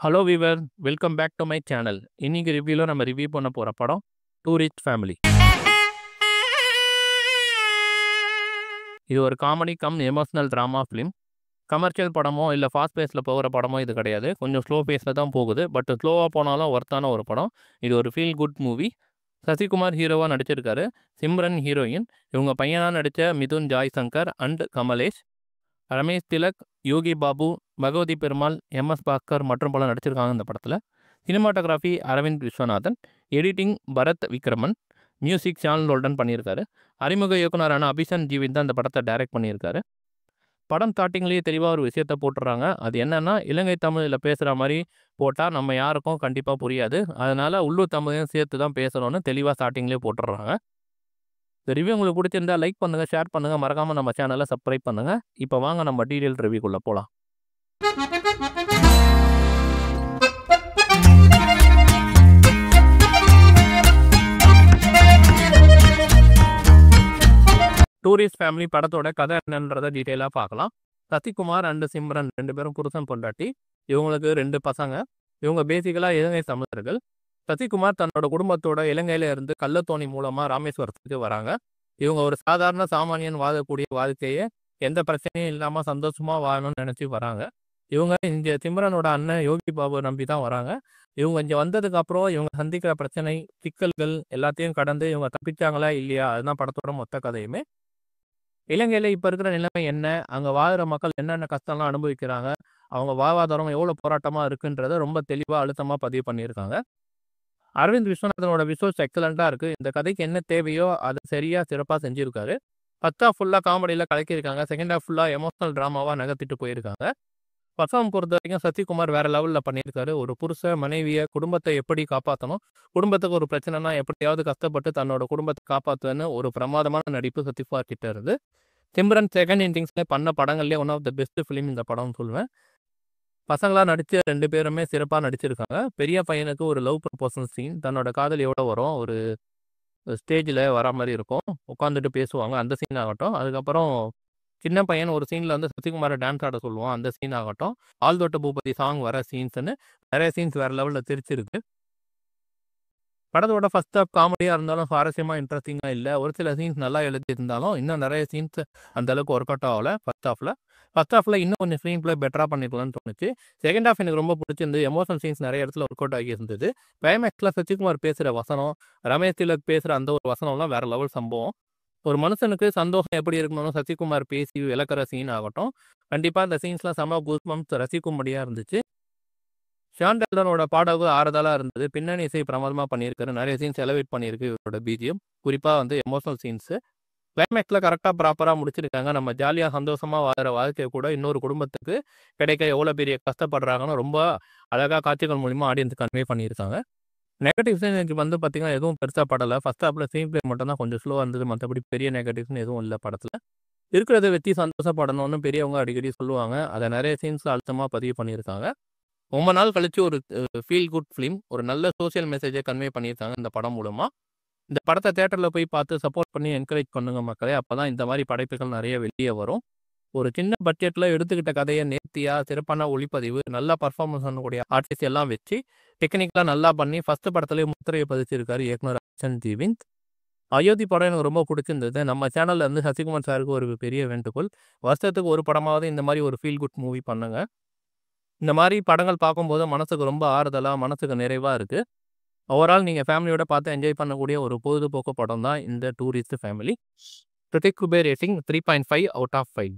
Hello viewer, welcome back to my channel. இன்னைக்கு ரிவ்யூவில் நம்ம ரிவ்யூ பண்ண போகிற படம் டூரிஸ்ட் ஃபேமிலி. இது ஒரு comedy come emotional drama film. Commercial படமோ இல்லை ஃபாஸ்ட் பேஸில் போகிற படமோ இது கிடையாது. கொஞ்சம் ஸ்லோ பேஸில் தான் போகுது. பட் ஸ்லோவாக போனாலும் ஒர்த்தான ஒரு படம். இது ஒரு ஃபீல் குட் மூவி. சசிகுமார் ஹீரோவாக நடிச்சிருக்காரு. சிம்ரன் ஹீரோயின். இவங்க பையனாக நடித்த மிதுன் ஜாய் சங்கர் அண்ட் கமலேஷ். ரமேஷ் திலக், யோகி பாபு, பகவதி பெருமாள், எம்எஸ் பாஸ்கர் மற்றும் பல நடிச்சிருக்காங்க இந்த படத்தில். Cinematography Aravind Viswanathan. Editing Bharat Vikraman. Music Sean Roldan பண்ணியிருக்காரு. அறிமுக இயக்குனரான அபிஷன் ஜீவின் தான் இந்த படத்தை டைரக்ட் பண்ணியிருக்காரு. படம் ஸ்டார்டிங்லேயே தெளிவாக ஒரு விஷயத்தை போட்டுடுறாங்க. அது என்னென்னா, இலங்கை தமிழில் பேசுகிற மாதிரி போட்டால் நம்ம யாருக்கும் கண்டிப்பாக புரியாது. அதனால் உள்ளூர் தமிழையும் சேர்த்து தான் பேசணும்னு தெளிவாக ஸ்டார்டிங்லேயே போட்டுடுறாங்க. இந்த ரிவ்யூ உங்களுக்கு பிடிச்சிருந்தா லைக் பண்ணுங்கள், ஷேர் பண்ணுங்கள், மறக்காமல் நம்ம சேனலை சப்ஸ்கிரைப் பண்ணுங்கள். இப்போ வாங்க நம்ம டீட்டெயில் ரிவ்யூக்குள்ளே போகலாம். டூரிஸ்ட் ஃபேமிலி படத்தோட கதை என்னன்றதை டீட்டெயிலாக பார்க்கலாம். சசிகுமார் அண்ட் சிம்ரன் 2 பேரும் புருஷன் பொண்டாட்டி. இவங்களுக்கு 2 பசங்க. இவங்க பேசிக்கலாக இலங்கை தமிழர்கள். சசிகுமார் தன்னோட குடும்பத்தோட இலங்கையில இருந்து கள்ளத்தோணி மூலமாக ராமேஸ்வரத்துக்கு வராங்க. இவங்க ஒரு சாதாரண சாமானியன் வாழக்கூடிய வாழ்க்கையை எந்த பிரச்சனையும் இல்லாமல் சந்தோஷமாக வாழணும்னு நினச்சி வராங்க. இவங்க இங்கே சிம்ரனோட அண்ணன் யோகி பாபு நம்பி தான் வராங்க. இவங்க இங்கே வந்ததுக்கு அப்புறம் இவங்க சந்திக்கிற பிரச்சனை, சிக்கல்கள் எல்லாத்தையும் கடந்து இவங்க தப்பிச்சாங்களா இல்லையா, அதுதான் படத்தோட மொத்த கதையுமே. இலங்கையில் இப்போ இருக்கிற நிலைமை என்ன, அங்கே வாழ்கிற மக்கள் என்னென்ன கஷ்டம்லாம் அனுபவிக்கிறாங்க, அவங்க வாழ்வாதாரம் எவ்வளோ போராட்டமாக இருக்குன்றதை ரொம்ப தெளிவாக அழுத்தமாக பதிவு பண்ணியிருக்காங்க. அரவிந்த் விஸ்வநாதனோட விஷுவல்ஸ் எக்ஸலண்ட்டாக இருக்குது. இந்த கதைக்கு என்ன தேவையோ அதை சரியாக சிறப்பாக செஞ்சுருக்காரு. ஃபர்ஸ்ட் ஹாஃப் ஃபுல்லாக காமெடியில் கலக்கியிருக்காங்க. செகண்ட் ஹாஃப் ஃபுல்லாக எமோஷனல் ட்ராமாவாக நகர்த்திட்டு போயிருக்காங்க. பர்ஃபார்ம் பொறுத்த வரைக்கும் சசிகுமார் வேறு லெவலில் பண்ணியிருக்காரு. ஒரு புருஷன் மனைவியை குடும்பத்தை எப்படி காப்பாற்றணும், குடும்பத்துக்கு ஒரு பிரச்சனைனா எப்படியாவது கஷ்டப்பட்டு தன்னோட குடும்பத்தை காப்பாற்றுன்னு ஒரு பிரமாதமான நடிப்பு சசிகுமார் கிட்ட இருந்து. சிம்ரன் செகண்ட் இன்னிங்ஸில் பண்ண படங்கள்லேயே one of the best film இந்த படம்னு சொல்லுவேன். பசங்களாக நடித்த 2 பேருமே சிறப்பாக நடிச்சிருக்காங்க. பெரிய பையனுக்கு ஒரு லவ் ப்ரப்போசல் சீன், தன்னோட காதல் எவ்வளோ வரும், ஒரு ஸ்டேஜில் வர மாதிரி இருக்கும், உட்காந்துட்டு பேசுவாங்க, அந்த சீன் ஆகட்டும். அதுக்கப்புறம் சின்ன பையன் ஒரு சீனில் வந்து சசிகுமாரை டான்ஸ் ஆட சொல்லுவான், அந்த சீன் ஆகட்டும். ஆல் தொட்ட பூபதி சாங் வர சீன்ஸ்ன்னு நிறைய சீன்ஸ் வேறு லெவலில் தெரிச்சிருக்கு. படத்தோட ஃபர்ஸ்ட் ஹாஃப் காமெடியாக இருந்தாலும் சுவாரஸ்யமாக இன்ட்ரெஸ்டிங்காக இல்லை. ஒரு சில சீன்ஸ் நல்லா எழுதியிருந்தாலும் இன்னும் நிறைய சீன்ஸ் அந்தளவுக்கு ஒர்க் அவுட் ஆகலை. ஃபர்ஸ்ட் ஹாஃபில் இன்னும் கொஞ்சம் ஸ்க்ரீன் ப்ளே பெட்டராக பண்ணிக்கலாம்னு தோணுச்சு. செகண்ட் ஹாஃப் எனக்கு ரொம்ப பிடிச்சிருந்து. எமோஷனல் சீன்ஸ் நிறைய இடத்துல ஒர்க் அவுட் ஆகி இருந்தது. கிளைமேக்ஸில் சசிகுமார் பேசுகிற வசனம், ரமேஷ் திலக் பேசுகிற அந்த ஒரு வசனம்லாம் வேறு லெவல் சம்பவம். ஒரு மனுஷனுக்கு சந்தோஷம் எப்படி இருக்கணும்னு சசிகுமார் பேசி விளக்குற சீன் ஆகட்டும். கண்டிப்பாக இந்த சீன்ஸ்லாம் செம கூஸ்பம்ப்ஸ் ரசிக்கும்படியாக இருந்துச்சு. ஷான் ரோல்டனோட பாடகு ஆறுதலாக இருந்தது. பின்னணி இசை பிரமாதமாக பண்ணியிருக்காரு. நிறைய சீன்ஸ் எலவேட் பண்ணியிருக்கு இவரோட பிஜிஎம். குறிப்பாக வந்து எமோஷனல் சீன்ஸு கிளைமேக்ஸில் கரெக்டாக ப்ராப்பராக முடிச்சிருக்காங்க. நம்ம ஜாலியாக சந்தோஷமாக வாழ்கிற வாழ்க்கையை கூட இன்னொரு குடும்பத்துக்கு கிடைக்க எவ்வளோ பெரிய கஷ்டப்படுறாங்கன்னு ரொம்ப அழகாக காட்சிகள் மூலிமா ஆடியன்ஸ் கன்வே பண்ணியிருக்காங்க. நெகட்டிவ்ஸ் எனக்கு வந்து பார்த்திங்கன்னா எதுவும் பெருசாக படலை. ஃபர்ஸ்ட் ஹாஃபில் ஸ்க்ரீன் ப்ளே மட்டும் தான் கொஞ்சம் ஸ்லோவாக இருந்தது. மற்றபடி பெரிய நெகட்டிவ்ஸ்னு எதுவும் இல்லை படத்தில். இருக்கிறத வச்சு சந்தோஷப்படணும்னு பெரியவங்க அடிக்கடி சொல்லுவாங்க. அதை நிறைய சீன்ஸில் அழுத்தமாக பதிவு பண்ணியிருக்காங்க. ரொம்ப நாள் கழிச்சு ஒரு ஃபீல் குட் ஃபிலிம், ஒரு நல்ல சோஷியல் மெசேஜை கன்வே பண்ணியிருக்காங்க இந்த படம் மூலமாக. இந்த படத்தை தேட்டரில் போய் பார்த்து சப்போர்ட் பண்ணி என்கரேஜ் பண்ணுங்க மக்களே. அப்போ தான் இந்த மாதிரி படைப்புகள் நிறைய வெளியே வரும். ஒரு சின்ன பட்ஜெட்டில் எடுத்துக்கிட்ட கதையை நேர்த்தியாக சிறப்பான ஒளிப்பதிவு, நல்ல பர்ஃபார்மன்ஸ் பண்ணக்கூடிய ஆர்டிஸ்ட் எல்லாம் வச்சு டெக்னிக்கலாக நல்லா பண்ணி ஃபர்ஸ்ட் படத்துலேயே முத்திரையை பதிச்சிருக்காரு இயக்குனர் அபிஷன் ஜீவின். அயோத்தி படம் எனக்கு ரொம்ப பிடிச்சிருந்தது. நம்ம சேனலில் இருந்து சசிகுமார் சாருக்கு ஒரு பெரிய வேண்டுகோள், வருஷத்துக்கு ஒரு படமாவது இந்த மாதிரி ஒரு ஃபீல் குட் மூவி பண்ணுங்க. இந்த மாதிரி படங்கள் பார்க்கும்போது மனசுக்கு ரொம்ப ஆறுதலாக, மனசுக்கு நிறைவாக இருக்குது. ஓவரால் நீங்கள் ஃபேமிலியோட பார்த்து என்ஜாய் பண்ணக்கூடிய ஒரு பொழுதுபோக்கு படம் தான் இந்த டூரிஸ்ட் ஃபேமிலி. கிரிட்டிக் குபே ரேட்டிங் 3.5 out of 5.